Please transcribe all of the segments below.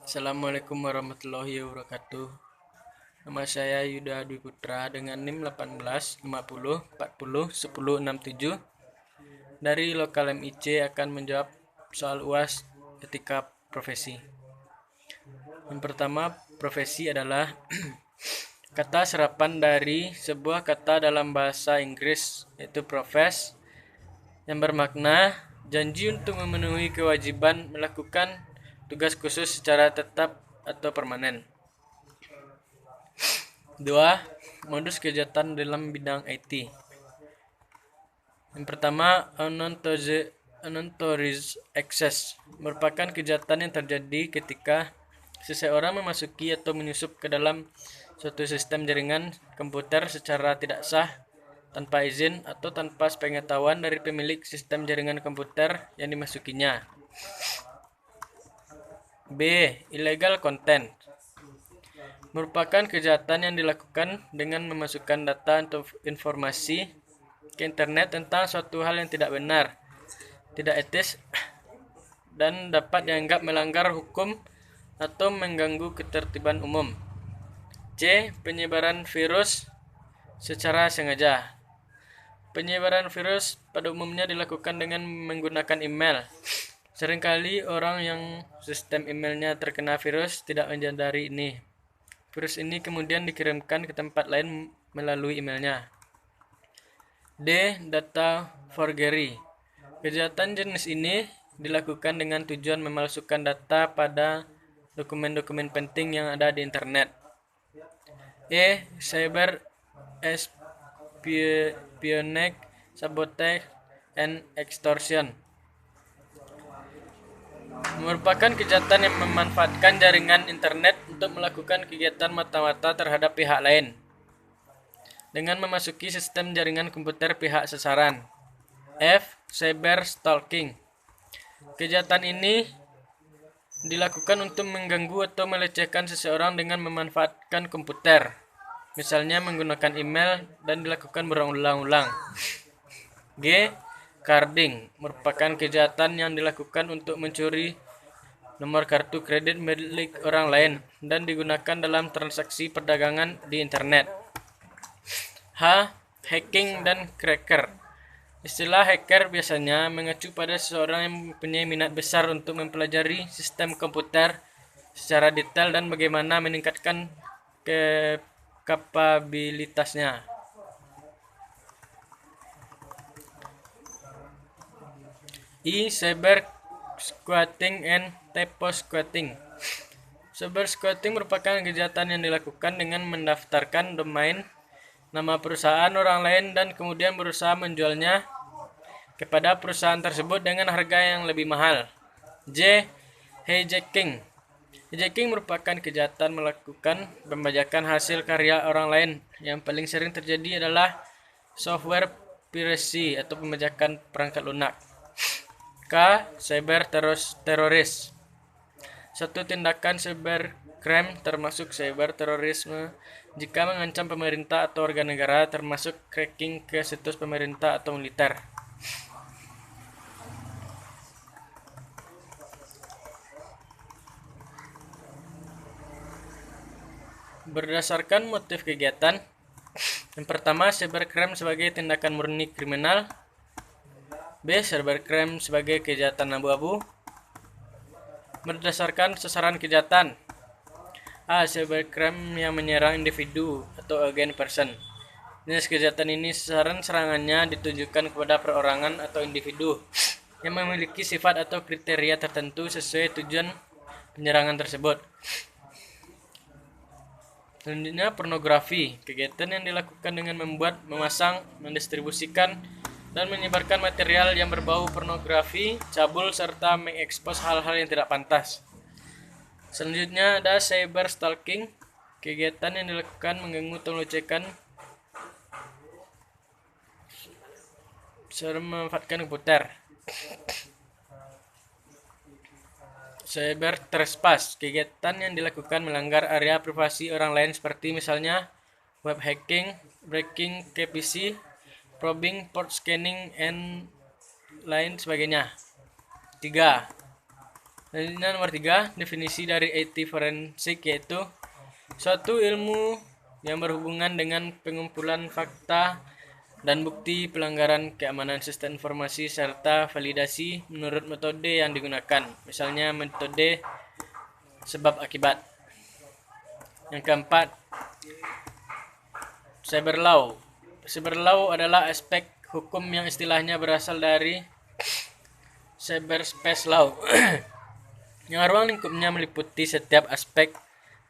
Assalamualaikum warahmatullahi wabarakatuh. Nama saya Yuda Dwi Putra dengan NIM 18 50 40 10 67 dari Lokal MIC akan menjawab soal UAS etika profesi. Yang pertama, profesi adalah kata serapan dari sebuah kata dalam bahasa Inggris yaitu profess yang bermakna janji untuk memenuhi kewajiban melakukan tugas khusus secara tetap atau permanen. 2. Modus kejahatan dalam bidang IT. Yang pertama, unauthorized access merupakan kejahatan yang terjadi ketika seseorang memasuki atau menyusup ke dalam suatu sistem jaringan komputer secara tidak sah, tanpa izin atau tanpa sepengetahuan dari pemilik sistem jaringan komputer yang dimasukinya. B. Illegal content merupakan kejahatan yang dilakukan dengan memasukkan data atau informasi ke internet tentang suatu hal yang tidak benar, tidak etis, dan dapat dianggap melanggar hukum atau mengganggu ketertiban umum. C. Penyebaran virus secara sengaja. Penyebaran virus pada umumnya dilakukan dengan menggunakan email. Seringkali orang yang sistem emailnya terkena virus tidak menyadari ini. Virus ini kemudian dikirimkan ke tempat lain melalui emailnya. D. Data forgery. Kejahatan jenis ini dilakukan dengan tujuan memalsukan data pada dokumen-dokumen penting yang ada di internet. E. Cyber espionage, sabotage, and extortion merupakan kejahatan yang memanfaatkan jaringan internet untuk melakukan kegiatan mata-mata terhadap pihak lain dengan memasuki sistem jaringan komputer pihak sasaran. F. Cyber stalking. Kejahatan ini dilakukan untuk mengganggu atau melecehkan seseorang dengan memanfaatkan komputer, misalnya menggunakan email, dan dilakukan berulang-ulang. G. Carding merupakan kejahatan yang dilakukan untuk mencuri nomor kartu kredit milik orang lain dan digunakan dalam transaksi perdagangan di internet. H. Hacking dan cracker. Istilah hacker biasanya mengacu pada seseorang yang mempunyai minat besar untuk mempelajari sistem komputer secara detail dan bagaimana meningkatkan kapabilitasnya. I. Cyber squatting and typo squatting. Cyber squatting merupakan kejahatan yang dilakukan dengan mendaftarkan domain nama perusahaan orang lain dan kemudian berusaha menjualnya kepada perusahaan tersebut dengan harga yang lebih mahal. J. Hijacking. Hijacking merupakan kejahatan melakukan pembajakan hasil karya orang lain. Yang paling sering terjadi adalah software piracy atau pembajakan perangkat lunak. K. Cyber teroris. Satu tindakan cybercrime termasuk cyber terorisme jika mengancam pemerintah atau organ negara, termasuk cracking ke situs pemerintah atau militer. Berdasarkan motif kegiatan, yang pertama, cybercrime sebagai tindakan murni kriminal. B. Cybercrime sebagai kejahatan abu-abu. Berdasarkan sasaran kejahatan. A. Cybercrime yang menyerang individu atau against person. Jenis kejahatan ini serangannya ditujukan kepada perorangan atau individu yang memiliki sifat atau kriteria tertentu sesuai tujuan penyerangan tersebut. Selanjutnya, pornografi. Kegiatan yang dilakukan dengan membuat, memasang, mendistribusikan, dan menyebarkan material yang berbau pornografi, cabul, serta mengekspos hal-hal yang tidak pantas. Selanjutnya ada cyber stalking. Kegiatan yang dilakukan mengganggu atau melecehkan serta memanfaatkan komputer. Cyber trespass. Kegiatan yang dilakukan melanggar area privasi orang lain seperti misalnya web hacking, breaking ke PC, probing, port scanning, and lain sebagainya. 3. Selanjutnya nomor 3, definisi dari IT forensik yaitu suatu ilmu yang berhubungan dengan pengumpulan fakta dan bukti pelanggaran keamanan sistem informasi serta validasi menurut metode yang digunakan, misalnya metode sebab akibat. Yang keempat, cyber law. Cyber law adalah aspek hukum yang istilahnya berasal dari cyberspace law yang ruang lingkupnya meliputi setiap aspek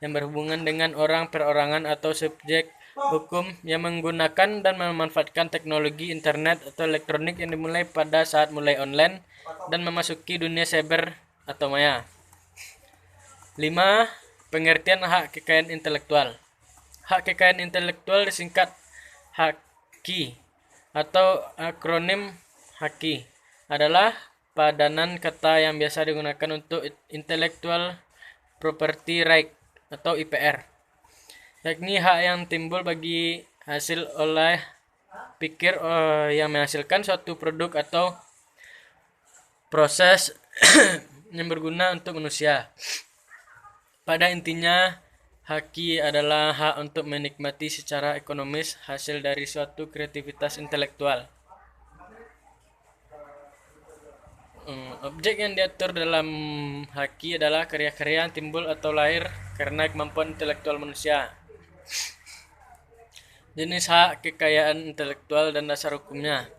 yang berhubungan dengan orang, perorangan, atau subjek hukum yang menggunakan dan memanfaatkan teknologi internet atau elektronik yang dimulai pada saat mulai online dan memasuki dunia cyber atau maya. 5. Pengertian hak kekayaan intelektual. Hak kekayaan intelektual disingkat HAKI atau akronim HAKI adalah padanan kata yang biasa digunakan untuk intellectual property right atau IPR, yakni hak yang timbul bagi hasil oleh pikir yang menghasilkan suatu produk atau proses yang berguna untuk manusia. Pada intinya, haki adalah hak untuk menikmati secara ekonomis hasil dari suatu kreativitas intelektual. Objek yang diatur dalam haki adalah karya-karya yang timbul atau lahir karena kemampuan intelektual manusia. Jenis hak kekayaan intelektual dan dasar hukumnya.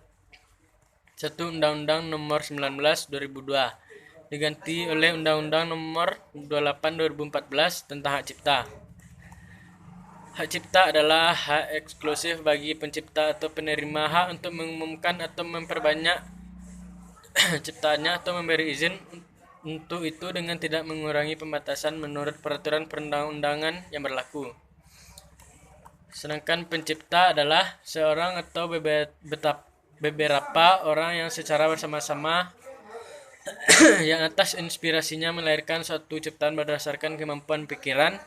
1. Undang-Undang Nomor 19 2002 diganti oleh Undang-Undang Nomor 28 2014 tentang hak cipta. Hak cipta adalah hak eksklusif bagi pencipta atau penerima hak untuk mengumumkan atau memperbanyak ciptaannya atau memberi izin untuk itu dengan tidak mengurangi pembatasan menurut peraturan perundang-undangan yang berlaku. Sedangkan pencipta adalah seorang atau beberapa orang yang secara bersama-sama yang atas inspirasinya melahirkan suatu ciptaan berdasarkan kemampuan pikiran,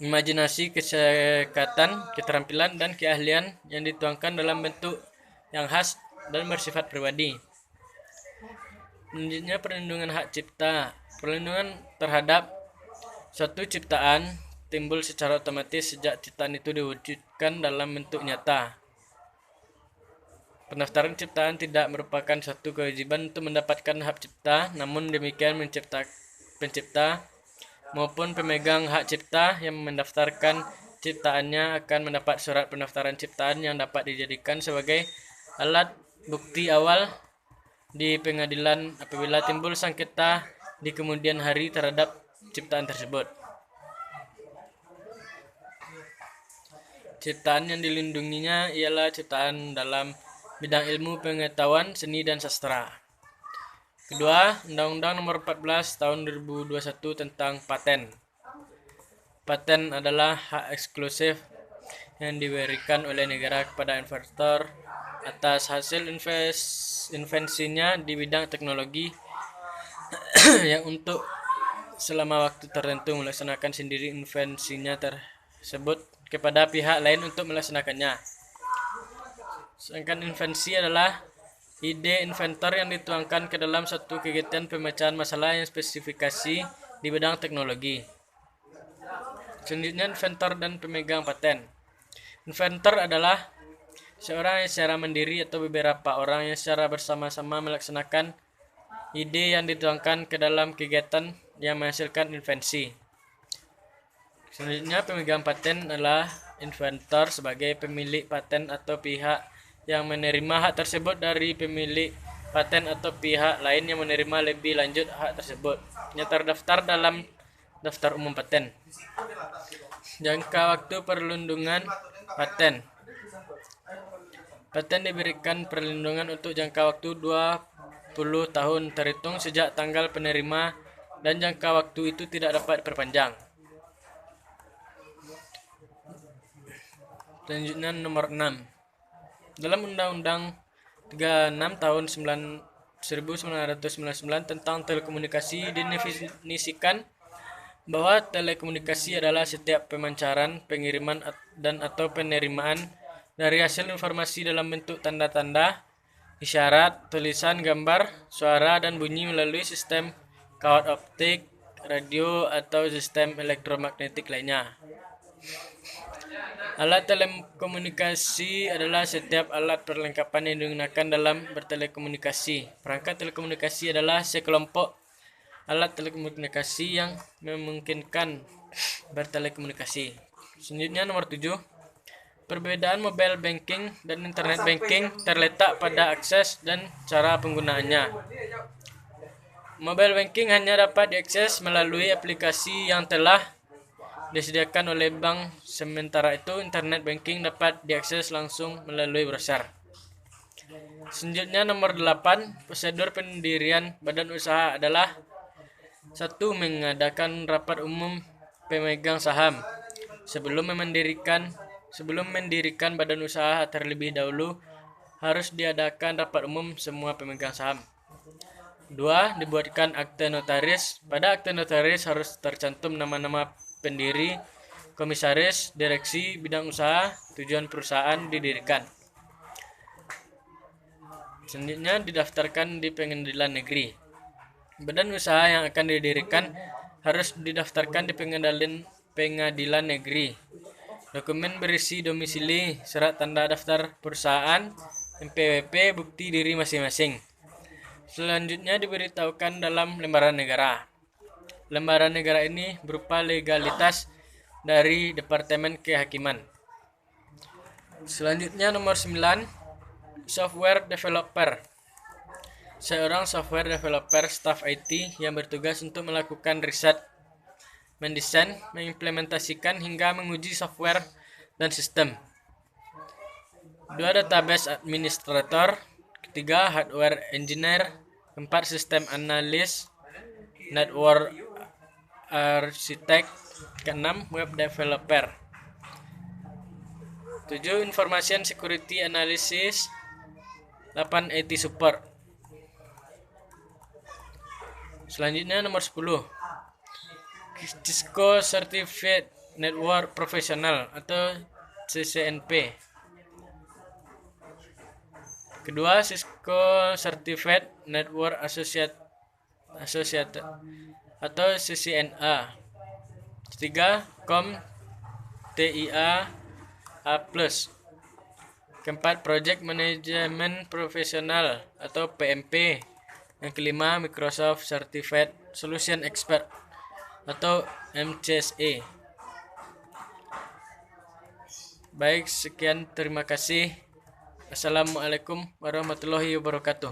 imajinasi, kesekatan, keterampilan, dan keahlian yang dituangkan dalam bentuk yang khas dan bersifat pribadi. Selanjutnya, perlindungan hak cipta. Perlindungan terhadap suatu ciptaan timbul secara otomatis sejak ciptaan itu diwujudkan dalam bentuk nyata. Pendaftaran ciptaan tidak merupakan suatu kewajiban untuk mendapatkan hak cipta, namun demikian pencipta maupun pemegang hak cipta yang mendaftarkan ciptaannya akan mendapat surat pendaftaran ciptaan yang dapat dijadikan sebagai alat bukti awal di pengadilan apabila timbul sengketa di kemudian hari terhadap ciptaan tersebut. Ciptaan yang dilindunginya ialah ciptaan dalam bidang ilmu pengetahuan, seni, dan sastra. Kedua, Undang-Undang Nomor 14 Tahun 2021 tentang paten. Paten adalah hak eksklusif yang diberikan oleh negara kepada inventor atas hasil invensinya di bidang teknologi yang untuk selama waktu tertentu melaksanakan sendiri invensinya tersebut kepada pihak lain untuk melaksanakannya. Sedangkan invensi adalah ide inventor yang dituangkan ke dalam suatu kegiatan pemecahan masalah yang spesifikasi di bidang teknologi. Selanjutnya, inventor dan pemegang paten. Inventor adalah seorang yang secara mandiri atau beberapa orang yang secara bersama-sama melaksanakan ide yang dituangkan ke dalam kegiatan yang menghasilkan invensi. Selanjutnya, pemegang paten adalah inventor sebagai pemilik paten atau pihak yang menerima hak tersebut dari pemilik paten atau pihak lain yang menerima lebih lanjut hak tersebut yang terdaftar dalam daftar umum paten. Jangka waktu perlindungan paten. Paten diberikan perlindungan untuk jangka waktu 20 tahun terhitung sejak tanggal penerima dan jangka waktu itu tidak dapat diperpanjang. Selanjutnya nomor 6. Dalam Undang-Undang 36 tahun 1999 tentang telekomunikasi didefinisikan bahwa telekomunikasi adalah setiap pemancaran, pengiriman, dan atau penerimaan dari hasil informasi dalam bentuk tanda-tanda, isyarat, tulisan, gambar, suara, dan bunyi melalui sistem kawat optik, radio, atau sistem elektromagnetik lainnya. Alat telekomunikasi adalah setiap alat perlengkapan yang digunakan dalam bertelekomunikasi. Perangkat telekomunikasi adalah sekelompok alat telekomunikasi yang memungkinkan bertelekomunikasi. Selanjutnya nomor 7. Perbedaan mobile banking dan internet banking terletak pada akses dan cara penggunaannya. Mobile banking hanya dapat diakses melalui aplikasi yang telah disediakan oleh bank, sementara itu internet banking dapat diakses langsung melalui browser. Selanjutnya nomor 8, prosedur pendirian badan usaha adalah 1. Mengadakan rapat umum pemegang saham. Sebelum mendirikan badan usaha terlebih dahulu harus diadakan rapat umum semua pemegang saham. 2. Dibuatkan akte notaris. Pada akte notaris harus tercantum nama-nama pendiri, komisaris, direksi, bidang usaha, tujuan perusahaan didirikan. Selanjutnya didaftarkan di pengadilan negeri. Badan usaha yang akan didirikan harus didaftarkan di pengadilan negeri. Dokumen berisi domisili, surat tanda daftar perusahaan, NPWP, bukti diri masing-masing. Selanjutnya diberitahukan dalam lembaran negara. Lembaran negara ini berupa legalitas dari Departemen Kehakiman. Selanjutnya nomor 9, software developer. Seorang software developer staf IT yang bertugas untuk melakukan riset, mendesain, mengimplementasikan hingga menguji software dan sistem. 2. Database administrator. 3. Hardware engineer. 4. Sistem analis, network architect. 6. Web developer. 7. Information security analysis. 8. IT support. Selanjutnya nomor 10, Cisco Certified Network Professional atau CCNP. Kedua, Cisco Certified Network Associate atau CCNA. Ketiga, COM TIA A+. Keempat, Project Management Professional atau PMP. Yang kelima, Microsoft Certified Solution Expert atau MCSE. Baik, sekian, terima kasih. Assalamualaikum warahmatullahi wabarakatuh.